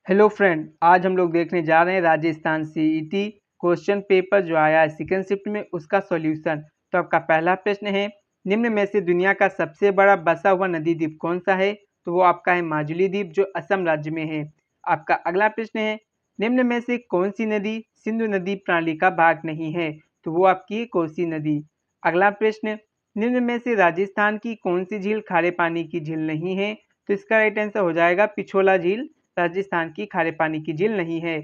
Hello friend, आज हम लोग देखने जा रहे हैं राजस्थान सीईटी क्वेश्चन पेपर जो आया है सेकंड शिफ्ट में उसका सॉल्यूशन। तो आपका पहला प्रश्न है, निम्न में से दुनिया का सबसे बड़ा बसा हुआ नदी द्वीप कौन सा है? तो वो आपका है माजुली द्वीप जो असम राज्य में है। आपका अगला प्रश्न है, निम्न में से कौन सी नदी सिंधु नदी प्रणाली का भाग नहीं है? तो वो आपकी कोसी नदी। अगला प्रश्न, निम्न में से राजस्थान की कौन सी झील खारे पानी की झील नहीं है? तो इसका राइट आंसर हो जाएगा पिछोला झील राजस्थान की खारे पानी की झील नहीं है।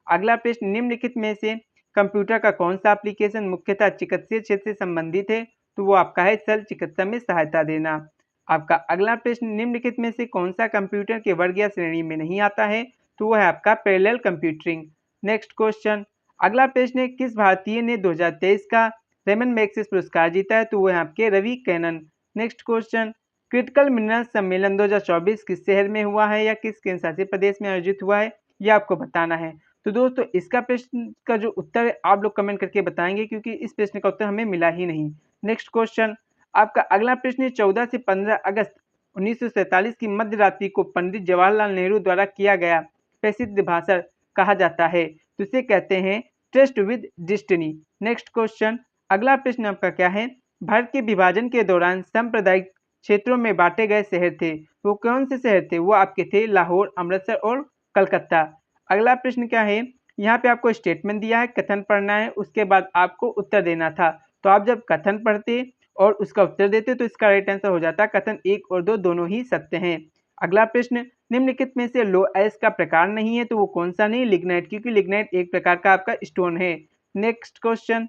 अगला प्रश्न, निम्नलिखित में से कंप्यूटर का कौन सा एप्लीकेशन मुख्यतः चिकित्सीय क्षेत्र से संबंधित है? तो वो आपका है शल्य चिकित्सा में सहायता देना। आपका अगला प्रश्न, निम्नलिखित में से कौन सा कंप्यूटर के वर्ग या श्रेणी में नहीं आता है? तो वो है आपका पैरेलल कंप्यूटिंग। नेक्स्ट क्वेश्चन, अगला प्रश्न है, किस भारतीय ने 2023 का रेमन मैग्सेसे पुरस्कार जीता है? तो वो है आपके Ravi Kannan. Next question, critical mineral सम्मेलन 2024 किस शहर में हुआ है या किस केंद्र शासित प्रदेश में आयोजित हुआ है, ये आपको बताना है। तो दोस्तों इसका प्रश्न का जो उत्तर है आप लोग कमेंट करके बताएंगे क्योंकि इस प्रश्न का उत्तर हमें मिला ही नहीं। नेक्स्ट क्वेश्चन, आपका अगला प्रश्न 14 से 15 अगस्त 1947 की मध्य रात्रि को पंडित जवाहरलाल नेहरू द्वारा किया गया प्रसिद्ध भाषण कहा जाता है, तो इसे कहते हैं trust with destiny. Next question, अगला प्रश्न आपका क्या है, भारत के विभाजन के दौरान सांप्रदायिक क्षेत्रों में बांटे गए शहर थे, वो कौन से शहर थे? वो आपके थे लाहौर, अमृतसर और कलकत्ता। अगला प्रश्न क्या है, यहाँ पे आपको स्टेटमेंट दिया है, कथन पढ़ना है, उसके बाद आपको उत्तर देना था। तो आप जब कथन पढ़ते और उसका उत्तर देते तो इसका राइट आंसर हो जाता कथन 1 और 2 दोनों ही सत्य हैं। अगला प्रश्न, निम्नलिखित में से लो एस का प्रकार नहीं है, तो वो कौन सा नहीं? लिग्नाइट, क्योंकि लिग्नाइट एक प्रकार का आपका स्टोन है। नेक्स्ट क्वेश्चन,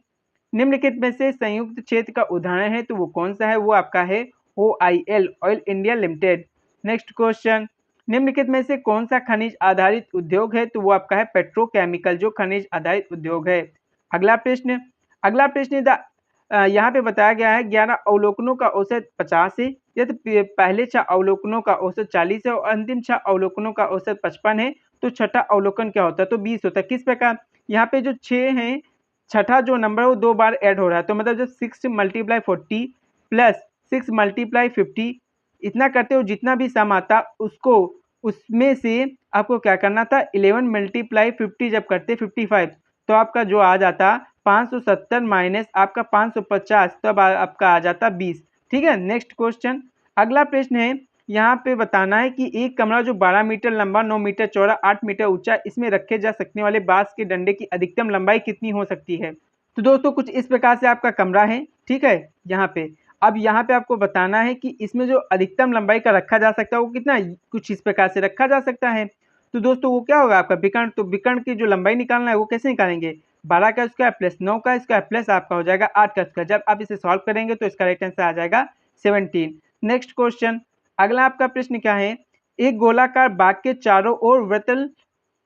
निम्नलिखित में से संयुक्त क्षेत्र का उदाहरण है, तो वो कौन सा है? वो आपका है OIL, oil India limited. Next question, निम्नलिखित में से कौन सा खनिज आधारित उद्योग है? तो वो आपका है पेट्रोकेमिकल जो खनिज आधारित उद्योग है। अगला प्रश्न यहाँ पे बताया गया है 11 अवलोकनों का औसत 50 है, यदि पहले 6 अवलोकनों का औसत 40 है और अंतिम 6 अवलोकनों का औसत 55 है, तो छठा अवलोकन क्या होता है? तो 20 होता है। किस प्रकार? यहाँ पे जो 6 हैं, छठा जो नंबर है वो 2 बार ऐड हो रहा है, तो मतलब जब 6 × 40 प्लस 6 × 50 इतना करते हो, जितना भी सम आता उसको उसमें से आपको क्या करना था, 11 × 50 जब करते 55, तो आपका जो आ जाता 570 माइनस आपका 550, तब आपका आ जाता 20। ठीक है। नेक्स्ट क्वेश्चन, अगला प्रश्न है, यहाँ पे बताना है कि एक कमरा जो 12 मीटर लंबा, 9 मीटर चौड़ा, 8 मीटर ऊंचा, इसमें रखे जा सकने वाले बांस के डंडे की अधिकतम लंबाई कितनी हो सकती है? तो दोस्तों कुछ इस प्रकार से आपका कमरा है, ठीक है। यहाँ पे अब यहाँ पे आपको बताना है कि इसमें जो अधिकतम लंबाई का रखा जा सकता है वो कितना, कुछ इस प्रकार से रखा जा सकता है। तो दोस्तों वो क्या होगा आपका विकर्ण, तो विकर्ण की जो लंबाई निकालना है वो कैसे निकालेंगे, 12 का स्क्वायर प्लस 9 का स्क्वायर प्लस आपका हो जाएगा 8 का स्क्वायर। जब आप इसे सॉल्व करेंगे तो इसका राइट आंसर आ जाएगा 17। नेक्स्ट क्वेश्चन, अगला आपका प्रश्न क्या है, एक गोलाकार बाग के चारों ओर वृत्तल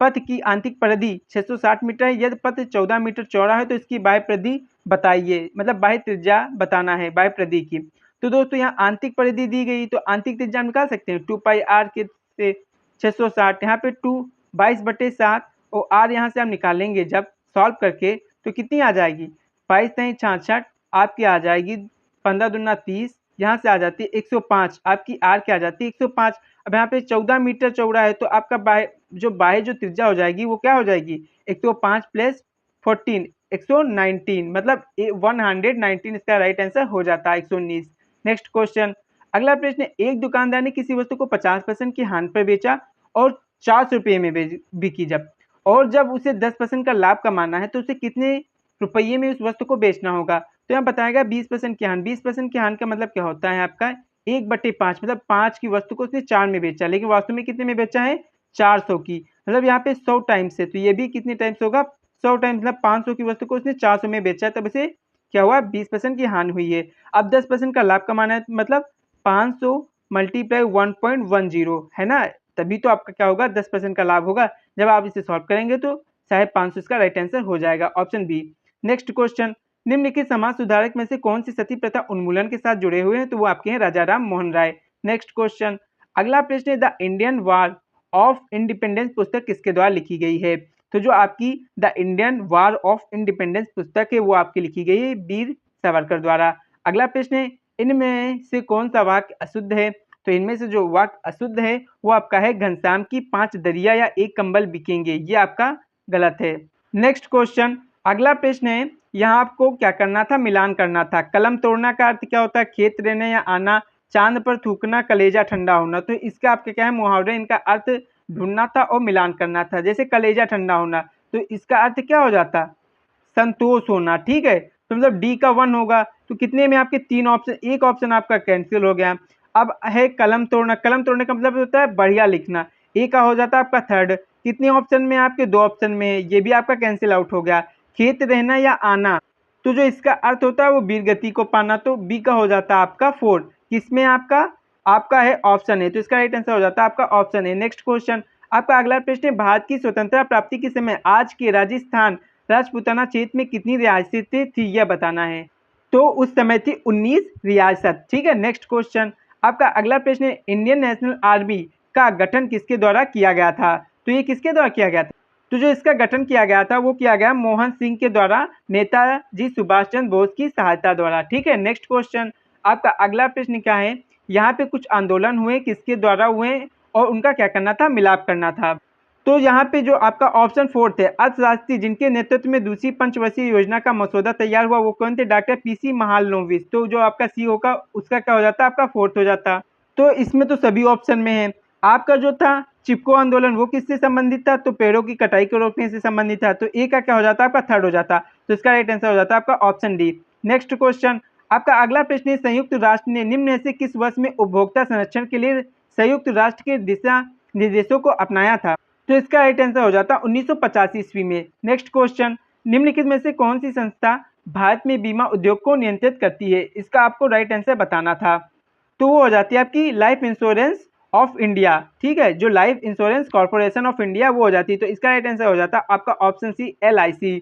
पथ की आंतरिक परिधि 660 मीटर है, यदि पथ 14 मीटर चौड़ा है तो इसकी बाह्य परिधि बताइए, मतलब बाह्य त्रिज्या बताना है बाह्य परिधि की। तो दोस्तों यहाँ आंतरिक परिधि दी गई, तो आंतरिक त्रिज्या निकाल सकते हैं 2πr के से 660, यहाँ पे 2 22/7 और r यहाँ से हम निकालेंगे जब सॉल्व करके तो कितनी आ जाएगी, 22×66 आपकी आ जाएगी 15 दूना 30, यहाँ से आ जाती है 105, आपकी आर क्या आ जाती है 105। अब यहाँ पे 14 मीटर चौड़ा है तो आपका बाह्य जो त्रिज्या हो जाएगी वो क्या हो जाएगी, 105 प्लस 14 119, मतलब 119, इसका राइट आंसर हो जाता है 119। नेक्स्ट क्वेश्चन, अगला प्रश्न, एक दुकानदार ने किसी वस्तु को 50% की हानि पर बेचा और 400 रुपये में बिकी, जब उसे 10% का लाभ कमाना है तो उसे कितने रुपये में उस वस्तु को बेचना होगा? तो यहाँ बताएगा 20% की हानि। 20% की हानि का मतलब क्या होता है आपका 1/5, मतलब 5 की वस्तु को उसने 4 में बेचा, लेकिन वास्तव में कितने में बेचा है 400 की, मतलब यहाँ पे 100 टाइम्स है, तो ये भी कितने टाइम्स होगा 100 टाइम्स, मतलब 500 की वस्तु को उसने 400 में बेचा है, तब इसे क्या हुआ 20% की हानि हुई है। अब 10% का लाभ कमाना है, मतलब 500 × 1.10 है ना, तभी तो आपका क्या होगा 10% का लाभ होगा। जब आप इसे सॉल्व करेंगे तो 550 इसका राइट आंसर हो जाएगा, ऑप्शन बी। नेक्स्ट क्वेश्चन, निम्नलिखित समाज सुधारक में से कौन सी सती प्रथा उन्मूलन के साथ जुड़े हुए हैं? तो वो आपके हैं राजा राम मोहन राय। नेक्स्ट क्वेश्चन, अगला प्रश्न है, the Indian war of independence पुस्तक किसके द्वारा लिखी गई है? तो जो आपकी the Indian war of independence पुस्तक है वो आपकी लिखी गई है वीर सावरकर द्वारा। अगला प्रश्न है, इनमें से कौन सा वाक्य अशुद्ध है? तो इनमें से जो वाक्य अशुद्ध है वो आपका है घनश्याम की 5 दरिया या एक कंबल बिकेंगे, ये आपका गलत है। नेक्स्ट क्वेश्चन, अगला प्रश्न है, यहाँ आपको क्या करना था, मिलान करना था। कलम तोड़ना का अर्थ क्या होता है, खेत रहने या आना, चांद पर थूकना, कलेजा ठंडा होना। तो इसका आपके क्या है, मुहावरे, इनका अर्थ ढूंढना था और मिलान करना था। जैसे कलेजा ठंडा होना, तो इसका अर्थ क्या हो जाता, संतोष होना, ठीक है। तो मतलब डी का 1 होगा। तो कितने में आपके 3 ऑप्शन, एक ऑप्शन आपका कैंसिल हो गया। अब है कलम तोड़ना, कलम तोड़ने का मतलब होता है बढ़िया लिखना, ए का हो जाता है आपका थर्ड। कितने ऑप्शन में, आपके 2 ऑप्शन में है, ये भी आपका कैंसिल आउट हो गया। खेत रहना या आना, तो जो इसका अर्थ होता है वो वीर गति को पाना, तो बी का हो जाता है आपका 4। किसमें आपका, आपका है ऑप्शन है, तो इसका राइट आंसर हो जाता है आपका ऑप्शन है। नेक्स्ट क्वेश्चन, आपका अगला प्रश्न है, भारत की स्वतंत्रता प्राप्ति के समय आज के राजस्थान राजपूताना क्षेत्र में कितनी रियासतें थी, यह बताना है। तो उस समय थी 19 रियासत, ठीक है। नेक्स्ट क्वेश्चन, आपका अगला प्रश्न है, इंडियन नेशनल आर्मी का गठन किसके द्वारा किया गया था। तो ये किसके द्वारा किया गया था, तो जो इसका गठन किया गया था वो किया गया मोहन सिंह के द्वारा, नेताजी सुभाष चंद्र बोस की सहायता द्वारा, ठीक है। नेक्स्ट क्वेश्चन, आपका अगला प्रश्न क्या है, यहाँ पे कुछ आंदोलन हुए, किसके द्वारा हुए और उनका क्या करना था, मिलाप करना था। तो यहाँ पे जो आपका ऑप्शन 4 है, अर्थशास्त्री जिनके नेतृत्व में दूसरी पंचवर्षीय योजना का मसौदा तैयार हुआ, वो कौन थे, डॉक्टर पीसी महालनोबिस। तो जो आपका सी होगा उसका क्या हो जाता, आपका 4th हो जाता। तो इसमें तो सभी ऑप्शन में है। आपका जो था चिपको आंदोलन, वो किससे संबंधित था, तो पेड़ों की कटाई को रोकने से संबंधित था, तो ए का क्या हो जाता, आपका 3rd हो जाता। तो इसका राइट आंसर हो जाता आपका ऑप्शन डी। नेक्स्ट क्वेश्चन, आपका अगला प्रश्न है, संयुक्त राष्ट्र ने निम्न में से किस वर्ष में उपभोक्ता संरक्षण के लिए संयुक्त राष्ट्र के दिशा निर्देशों को अपनाया था। तो इसका राइट आंसर हो जाता 1985 ईस्वी में। नेक्स्ट क्वेश्चन, निम्नलिखित में से कौन सी संस्था भारत में बीमा उद्योग को नियंत्रित करती है, इसका आपको राइट आंसर बताना था। तो वो हो जाती है आपकी लाइफ इंश्योरेंस ऑफ इंडिया, ठीक है, जो life insurance corporation of India वो हो जाती है। तो इसका राइट आंसर हो जाता आपका option C, LIC।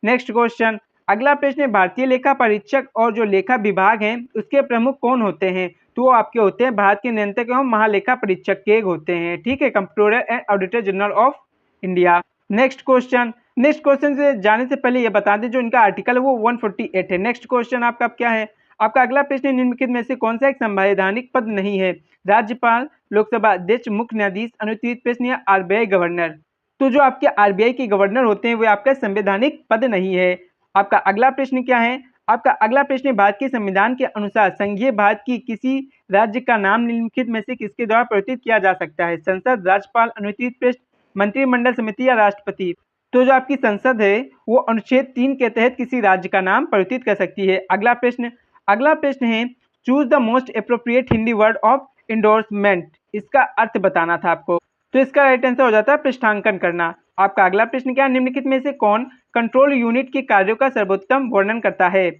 Next question, अगला प्रश्न है, भारतीय लेखा परीक्षक और जो लेखा विभाग हैं उसके प्रमुख कौन होते हैं। तो वो आपके होते हैं भारत के नियंत्रक एवं महालेखा परीक्षक के होते हैं, ठीक है, comptroller and auditor general of India. Next question, next question से जाने से पहले ये बता दें जो इनका आर्टिकल है वो 148 है। नेक्स्ट क्वेश्चन आपका क्या है, आपका अगला प्रश्न, निम्नलिखित में से कौन सा एक संवैधानिक पद नहीं है, राज्यपाल, लोकसभा अध्यक्ष, मुख्य न्यायाधीश, अनुच्छेद प्रश्न या RBI गवर्नर। तो जो आपके RBI के गवर्नर होते हैं वे आपका संवैधानिक पद नहीं है। आपका अगला प्रश्न क्या है, आपका अगला प्रश्न, भारत के संविधान के अनुसार संघीय भारत की किसी राज्य का नाम निम्नलिखित में से किसके द्वारा परिवर्तित किया जा सकता है, संसद, राज्यपाल, अनुच्छेद प्रश्न, मंत्रिमंडल समिति या राष्ट्रपति। तो जो आपकी संसद है वो अनुच्छेद 3 के तहत किसी राज्य का नाम परिवर्तित कर सकती है। अगला प्रश्न, अगला प्रश्न है, choose the most appropriate Hindi word of endorsement, इसका अर्थ बताना था आपको। तो इसका राइट आंसर हो जाता है पृष्ठांकन करना। आपका अगला प्रश्न क्या है, निम्नलिखित में से कौन कंट्रोल यूनिट के कार्यों का सर्वोत्तम वर्णन करता है।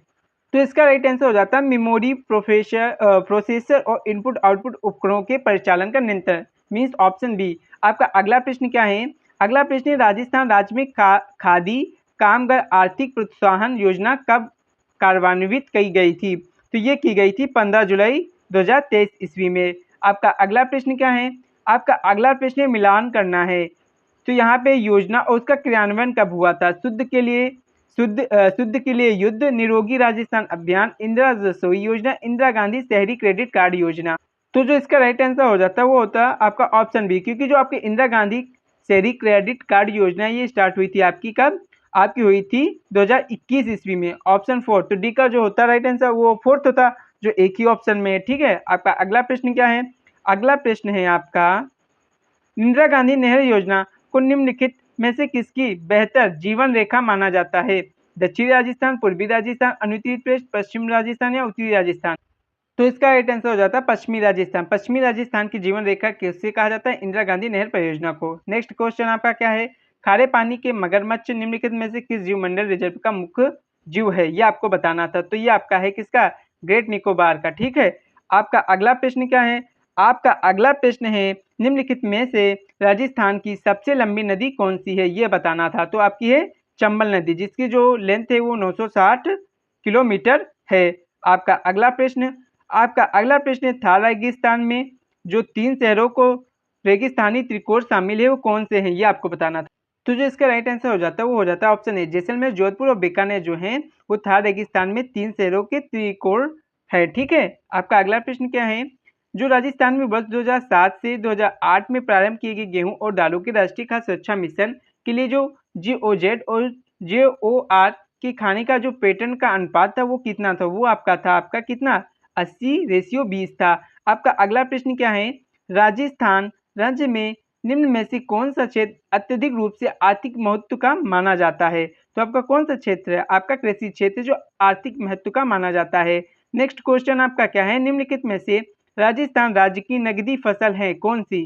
तो इसका राइट आंसर हो जाता है मेमोरी, प्रोसेसर और इनपुट आउटपुट उपकरणों के परिचालन का नियंत्रण, मीन्स ऑप्शन बी। आपका अगला प्रश्न क्या है, अगला प्रश्न है, राजस्थान राज्य में खादी कामगार आर्थिक प्रोत्साहन योजना कब कार्यान्वित की गई थी। तो ये की गई थी 15 जुलाई 2023 ईस्वी में। आपका अगला प्रश्न क्या है, आपका अगला प्रश्न मिलान करना है। तो यहाँ पे योजना और उसका क्रियान्वयन कब हुआ था, शुद्ध के लिए युद्ध, निरोगी राजस्थान अभियान, इंदिरा रसोई योजना, इंदिरा गांधी शहरी क्रेडिट कार्ड योजना। तो जो इसका राइट आंसर हो जाता है वो होता है आपका ऑप्शन बी, क्योंकि जो आपकी इंदिरा गांधी शहरी क्रेडिट कार्ड योजना ये स्टार्ट हुई थी आपकी कब, आपकी हुई थी 2021 ईस्वी में, ऑप्शन 4। तो डी का जो होता है राइट आंसर वो 4th होता, जो एक ही ऑप्शन में है, ठीक है। आपका अगला प्रश्न क्या है, अगला प्रश्न है आपका, इंदिरा गांधी नहर योजना को निम्नलिखित में से किसकी बेहतर जीवन रेखा माना जाता है, दक्षिणी राजस्थान, पूर्वी राजस्थान, अनुत्तरी प्रदेश, पश्चिम राजस्थान या उत्तरी राजस्थान। तो इसका राइट आंसर हो जाता है पश्चिमी राजस्थान। पश्चिमी राजस्थान की जीवन रेखा किससे कहा जाता है, इंदिरा गांधी नहर परियोजना को। नेक्स्ट क्वेश्चन आपका क्या है, खारे पानी के मगरमच्छ निम्नलिखित में से किस जीव मंडल रिजर्व का मुख्य जीव है, ये आपको बताना था। तो ये आपका है किसका, ग्रेट निकोबार का, ठीक है। आपका अगला प्रश्न क्या है, आपका अगला प्रश्न है, निम्नलिखित में से राजस्थान की सबसे लंबी नदी कौन सी है, ये बताना था। तो आपकी है चंबल नदी, जिसकी जो लेंथ है वो 960 किलोमीटर है। आपका अगला प्रश्न, आपका अगला प्रश्न, थार रेगिस्तान में जो 3 शहरों को रेगिस्तानी त्रिकोण शामिल है वो कौन से हैं, ये आपको बताना था। तो जो इसका राइट आंसर हो जाता है वो हो जाता है ऑप्शन ए, जैसलमेर, जोधपुर और बीकानेर जो हैं वो थार रेगिस्तान में 3 शहरों के त्रिकोण है, ठीक है। आपका अगला प्रश्न क्या है, जो राजस्थान में वर्ष 2007 से 2008 में प्रारंभ किए गए गेहूं और दालों के राष्ट्रीय खाद्य सुरक्षा मिशन के लिए जो GOZ और JOR के खाने का जो पैटर्न का अनुपात था वो कितना था, वो आपका कितना 80:20 था। आपका अगला प्रश्न क्या है, राजस्थान राज्य में निम्न में से कौन सा क्षेत्र अत्यधिक रूप से आर्थिक महत्व का माना जाता है? तो आपका कौन सा क्षेत्र है, आपका कृषि क्षेत्र जो आर्थिक महत्व का माना जाता है। नेक्स्ट क्वेश्चन आपका क्या है, निम्नलिखित में से राजस्थान राज्य की नगदी फसल है कौन सी?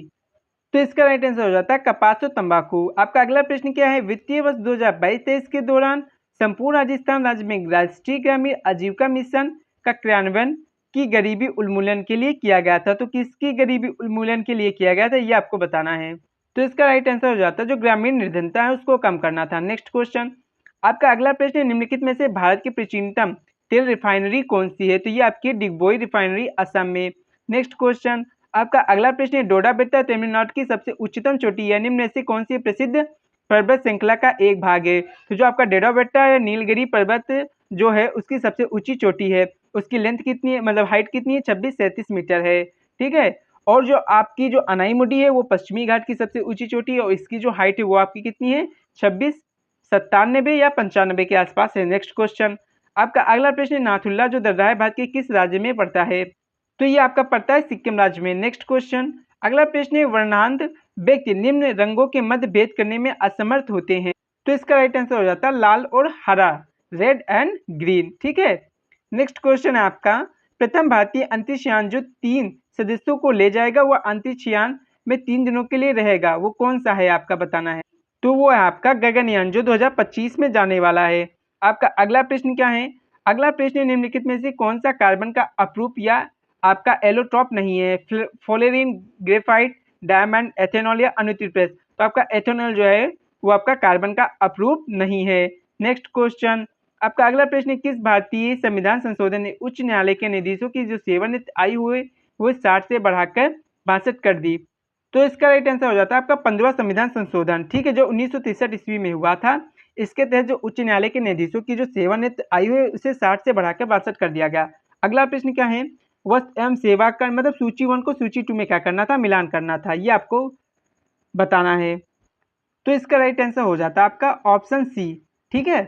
तो इसका राइट आंसर हो जाता है कपास और तंबाकू। आपका अगला प्रश्न क्या है, वित्तीय वर्ष 2022-23 के दौरान संपूर्ण राजस्थान राज्य में राष्ट्रीय ग्रामीण आजीविका मिशन का क्रियान्वयन की गरीबी उन्मूलन के लिए किया गया था। तो किसकी गरीबी उन्मूलन के लिए किया गया था, ये आपको बताना है। तो इसका राइट आंसर हो जाता है जो ग्रामीण निर्धनता है उसको कम करना था। नेक्स्ट क्वेश्चन आपका अगला प्रश्न, निम्नलिखित में से भारत की प्राचीनतम तेल रिफाइनरी कौन सी है? तो ये आपकी डिगबोई रिफाइनरी असम में। नेक्स्ट क्वेश्चन आपका अगला प्रश्न है, डोडा बेट्टा तमिलनाडु की सबसे उच्चतम चोटी है, निम्न में से कौन सी प्रसिद्ध पर्वत श्रृंखला का एक भाग है? तो जो आपका डोडा बेट्टा या नीलगिरी पर्वत जो है उसकी सबसे ऊंची चोटी है, उसकी लेंथ कितनी है, मतलब हाइट कितनी है, 2637 मीटर है। ठीक है, और जो आपकी जो अनाईमुडी है वो पश्चिमी घाट की सबसे ऊंची चोटी है और इसकी जो हाइट है वो आपकी कितनी है, 2697 या 95 के आसपास है। नेक्स्ट क्वेश्चन आपका अगला प्रश्न, नाथुल्ला जो दर्रा है भारत के किस राज्य में पड़ता है? तो ये आपका पड़ता है सिक्किम राज्य में। नेक्स्ट क्वेश्चन अगला प्रश्न है, वर्णांध व्यक्ति निम्न रंगों के मध्य भेद करने में असमर्थ होते हैं। तो इसका राइट आंसर हो जाता है लाल और हरा, रेड एंड ग्रीन। ठीक है, नेक्स्ट क्वेश्चन है आपका, प्रथम भारतीय अंतरिक्ष यान जो 3 सदस्यों को ले जाएगा वह अंतरिक्ष यान में 3 दिनों के लिए रहेगा, वो कौन सा है आपका बताना है। तो वो है आपका गगनयान जो 2025 में जाने वाला है। आपका अगला प्रश्न क्या है, अगला प्रश्न निम्नलिखित में से कौन सा कार्बन का अपरूप या आपका एलोट्रॉप नहीं है? फ्लोरीन, ग्रेफाइट, डायमंड, एथेनॉल या अनुत्रिप्रेस। तो आपका एथेनॉल जो है वो आपका कार्बन का अपरूप नहीं है। नेक्स्ट क्वेश्चन आपका अगला प्रश्न, किस भारतीय संविधान संशोधन ने उच्च न्यायालय के न्यायाधीशों की जो सेवानिवृत्ति आयु हुए वो 60 से बढ़ाकर 62 कर दी? तो इसका राइट आंसर हो जाता है आपका 15वां संविधान संशोधन। ठीक है, जो 1963 ईस्वी में हुआ था। इसके तहत जो उच्च न्यायालय के न्यायाधीशों की जो सेवानिवृत्ति आयु है उसे 60 से बढ़ाकर 62 कर दिया गया। अगला प्रश्न क्या है, वस्त्र एवं सेवा कर मतलब सूची 1 को सूची 2 में क्या करना था, मिलान करना था, ये आपको बताना है। तो इसका राइट आंसर हो जाता है आपका ऑप्शन सी। ठीक है,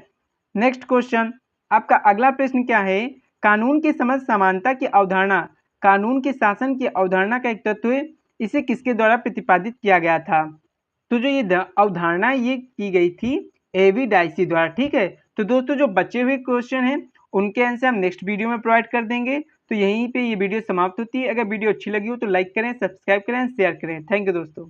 नेक्स्ट क्वेश्चन आपका अगला प्रश्न क्या है, कानून की समझ समानता की अवधारणा कानून के शासन की अवधारणा का एक तत्व है, इसे किसके द्वारा प्रतिपादित किया गया था? तो जो ये अवधारणा ये की गई थी एवी डाइसी द्वारा। ठीक है, तो दोस्तों जो बचे हुए क्वेश्चन हैं उनके आंसर हम नेक्स्ट वीडियो में प्रोवाइड कर देंगे। तो यहीं पे ये वीडियो समाप्त होती है। अगर वीडियो अच्छी लगी हो तो लाइक करें, सब्सक्राइब करें, शेयर करें। थैंक यू दोस्तों।